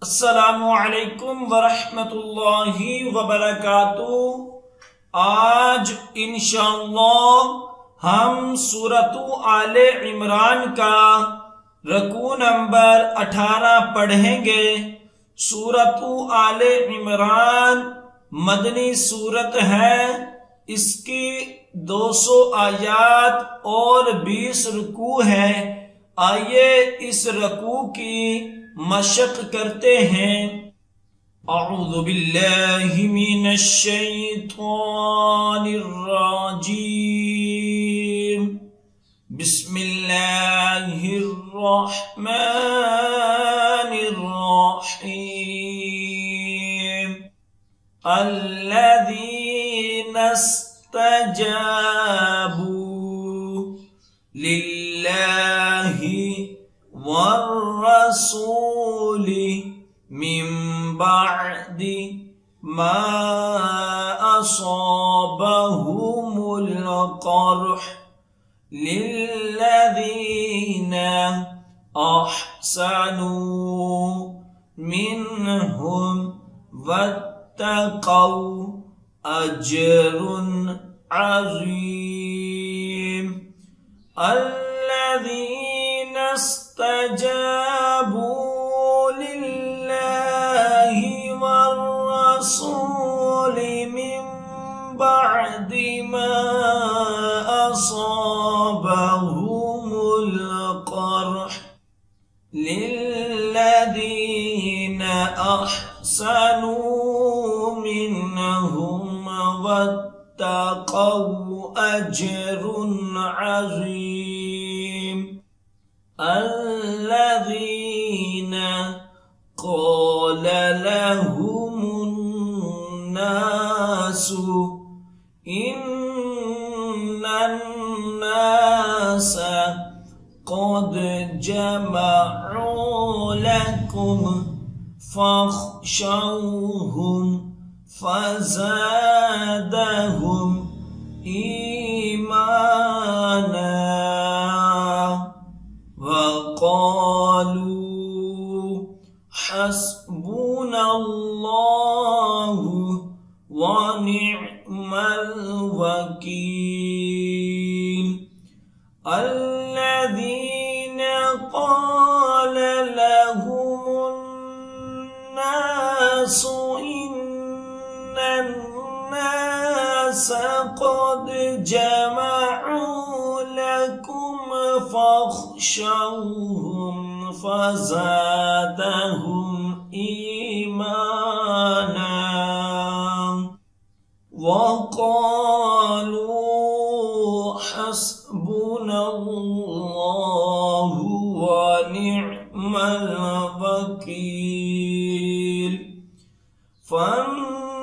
अस्सलामुअलैकुम वरहमतुल्लाहि वबरकातुह। आज इंशाअल्लाह हम सूरतु आले इमरान का रकू नंबर 18 पढ़ेंगे। सूरतु आले इमरान मदनी सूरत है। इसकी 200 आयात और 20 रुकू है। आइए इस रकू की मशक करते हैं। अऊज़ु बिल्लाहि मिनश शैतानिर रजीम। बिस्मिल्लाहिर रहमानिर रहीम। अल्लज़ीना इस्तजाबू लिल्लाहि वर्रसूलि मिन बअदि मा असाबहुमुल क़र्ह लिल्लज़ीना अहसनू मिनहुम वत्तक़ौ अज्रुन अज़ीम। अल्लज़ीना इस्तजाबू लिल्लाहि वर्रसूलि मिन बअदि मा असाबहुमुल क़र्ह लिल्लज़ीना अहसनू मिनहुम वत्तक़ौ अज्रुन अज़ीम। अल्लज़ीना क़ाल लहुमुन्नासु इन्नन्नासा क़द जमअू लकुम फ़ख़शौहुम फ़ज़ादहुम ईमाना वक़ालू हस्बुनल्लाहु व निअमल वकील। अल्लज़ीना क़ाल लहुमुन्नासु इन्नन्नासा क़द जमअू लकुम फ़ख़शौहुम फ़ज़ादहुम ईमाना वक़ालू हस्बुनल्लाहु व निअमल वकील। फन्क़लबू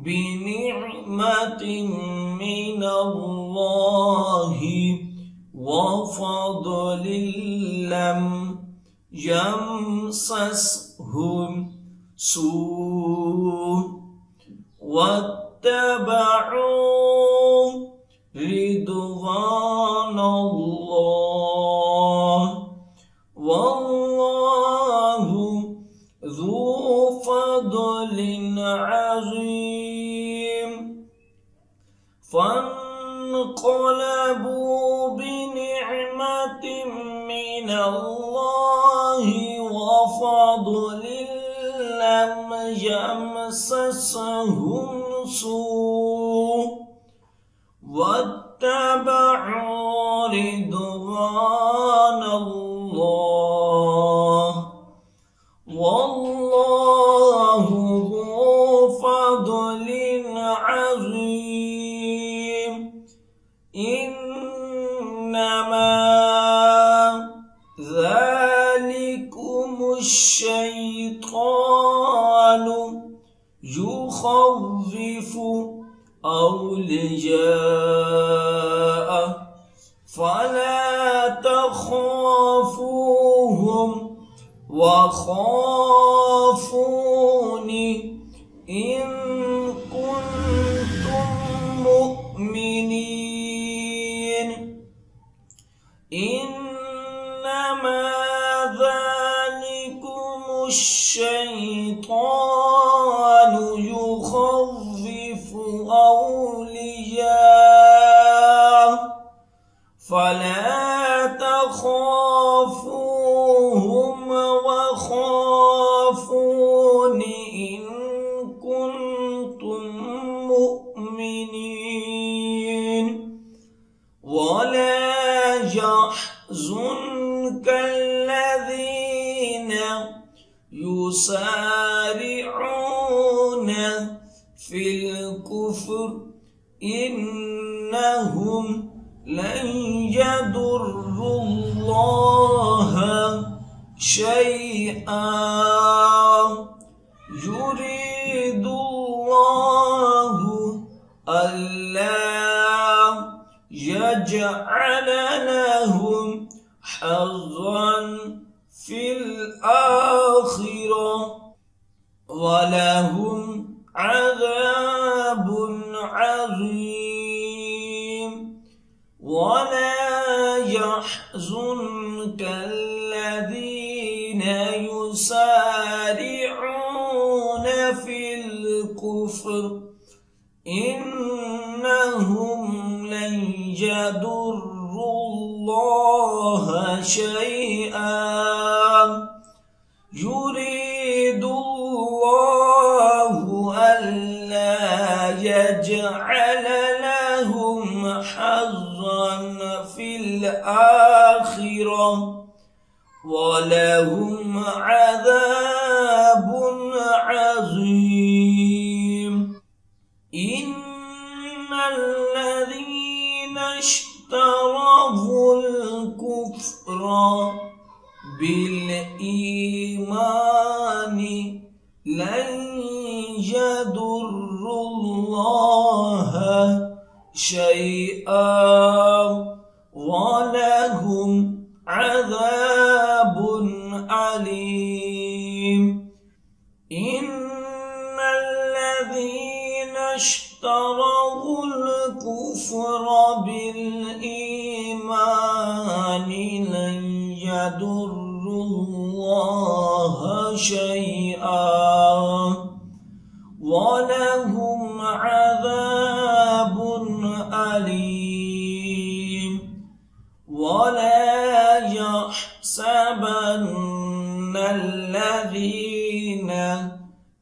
बिनिअमतिन मिनल्लाहि व फ़ضलिन लम यमससहुम सूअ वत्तबअू रिदवानल्लाह वल्लाहु ज़ू फ़ضलिन अज़ीम। फन्क़लबू बिनिअमतिन मिनल्लाहि व फ़ضलिन लम यमससहुम सूअ वत्तबअू रिदवानल्लाह वल्लाहु ज़ू फ़ضलिन अज़ीम। इन्नमा ज़ालिकुमुश शैतानु युख़व्विफ़ु औलियाअह फला तख़ाफ़ूहुम वख़ाफ़ूनी इन कुन्तुम मुअमिनीन। इन्नमा الشيطان يخوف أولياءه فلا تخافوهم وخافون إن كنتم مؤمنين ولا يحزنك الذين يسارعون في الكفر إنهم لن يضروا الله شيئا يريد الله ألا يجعل لهم حظا في الآخرة ولهم عذاب عظيم ولا يحزنك الذين يسارعون في الكفر إنهم لن يضروا الله شيئا يريد الله ألا يجعل لهم حظا في الآخرة ولهم عذاب عظيم إن الذين اشتروا الكفر بالإيمان لن يضروا الله شيئا ولهم عذاب أليم إن الذين اشتروا الكفر بالإيمان لن يضروا الله شيئا ولهم عذاب أليم ولا يحسبن الذين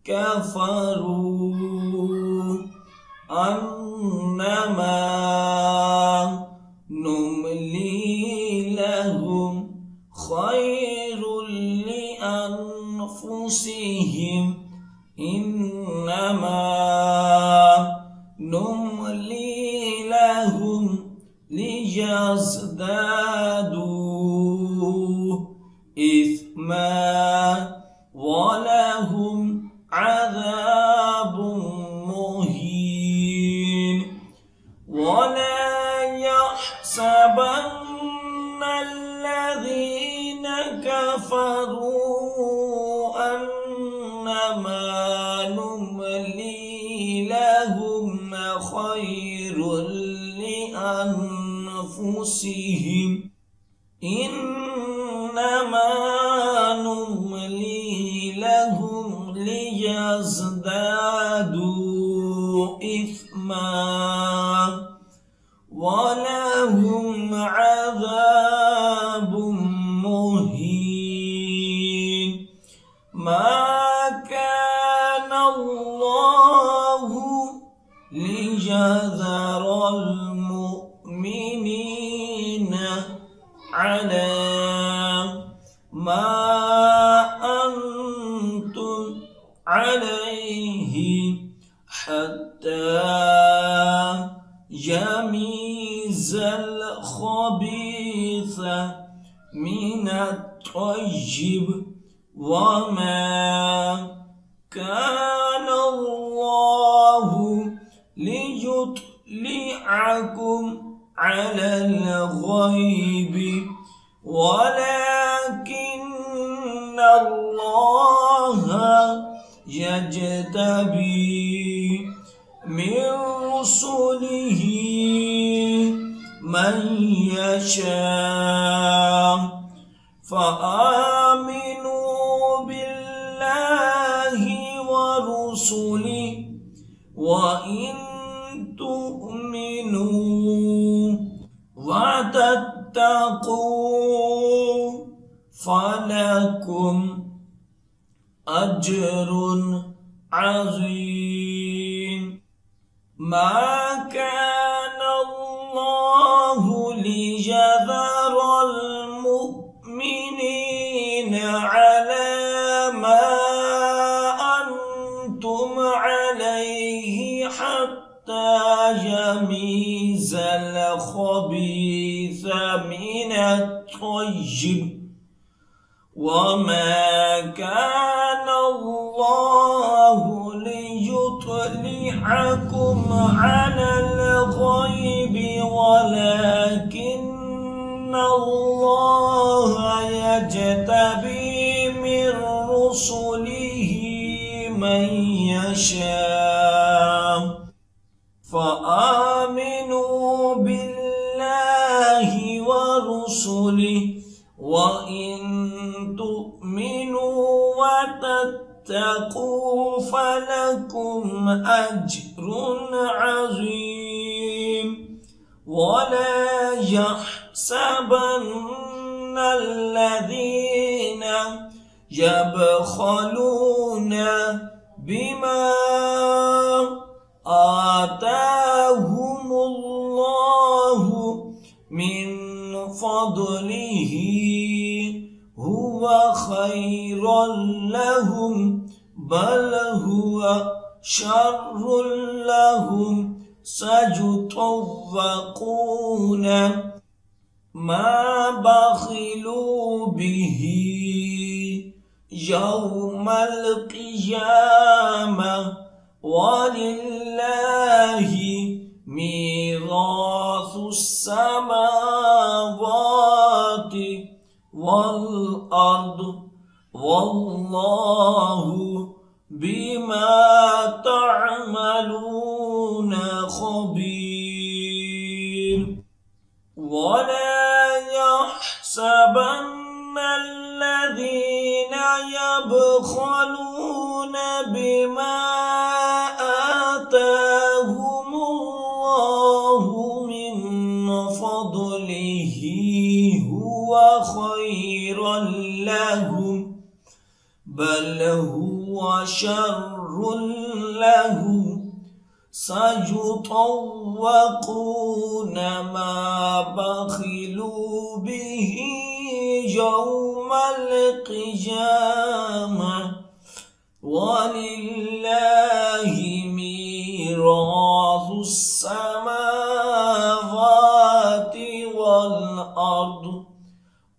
كفروا أنما نملي لهم خير لأنفسهم إنما نملي لهم ليزدادوا إثما ولهم عذاب مهين ولا يحسبن الذين كفروا أنما نملي لهم خير لأنفسهم إنما نملي لهم ليزدادوا إثما ولهم عذاب مهين ما كان الله ليذر المؤمنين على ما أنتم عليه حتى يميز الخبيث من الطيب وما كان الله ليطلعكم على الغيب ولكن الله يجتبي من رسله من يشاء فآمنوا بالله बिल्लाहि व रुसुलिहि व इन तु'मिनु व तत्तकू फलकुम अज्रुन अज़ीम। मा कान अल्लाहु लियज़रल मुअ्मिनीना अला मा अंतुम अलैहि हत्ता यमीज़ल खबीस मिनत-तय्यिब वमा कान अल्लाहु लियुत्लिअकुम अलल गय्बि वलाकिन्न अल्लाह यज्तबी मिन रुसुलिहि मन यशा फ़आमिनू बिल्लाहि व रुसुलिहि व इन तु'मिनु व तत्तकू फलकुम अज्रुन अज़ीम। वला यहसबन्न अल्लज़ीना यबखलून बिमा आताहुमुल्लाहु मिन फदलिहि हुवा खैरन लहुम बल हुवा शर्रुन लहुम सयुतव्वक़ून मा बखिलू बिही यौमल क़ियामह वलिल्लाहि मीरासुस समावाति वल अर्द वल्लाहु बिमा तअमलून खबीर। वला यहसबन्न अल्लज़ीना यबखलून बिमा आताहुमुल्लाहु मिन फदलिहि हुवा खैरन लहुम बल हुवा शर्रुन लहुम सयुतव्वक़ून मा बखिलू बिही यौमल क़ियामह वलिल्लाहि मीरासुस समावाति वल अर्द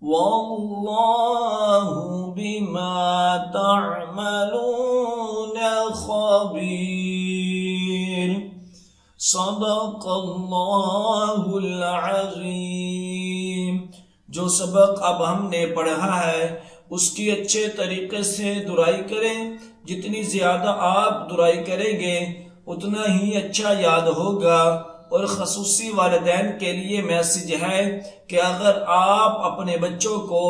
वल्लाहु बिमा तअमलून खबीर। सदक़ल्लाहुल अज़ीम। जो सबक अब हमने पढ़ा है उसकी अच्छे तरीके से दुराई करें। जितनी ज्यादा आप दुराई करेंगे उतना ही अच्छा याद होगा। और खसूसी वालिदैन के लिए मैसेज है कि अगर आप अपने बच्चों को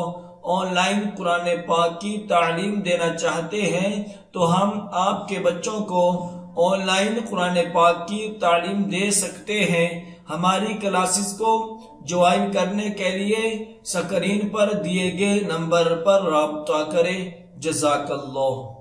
ऑनलाइन कुरान पाक की तालीम देना चाहते हैं तो हम आपके बच्चों को ऑनलाइन कुरान पाक की तालीम दे सकते हैं। हमारी क्लासेस को ज्वाइन करने के लिए स्क्रीन पर दिए गए नंबर पर राब्ता करें। जज़ाकल्लाह।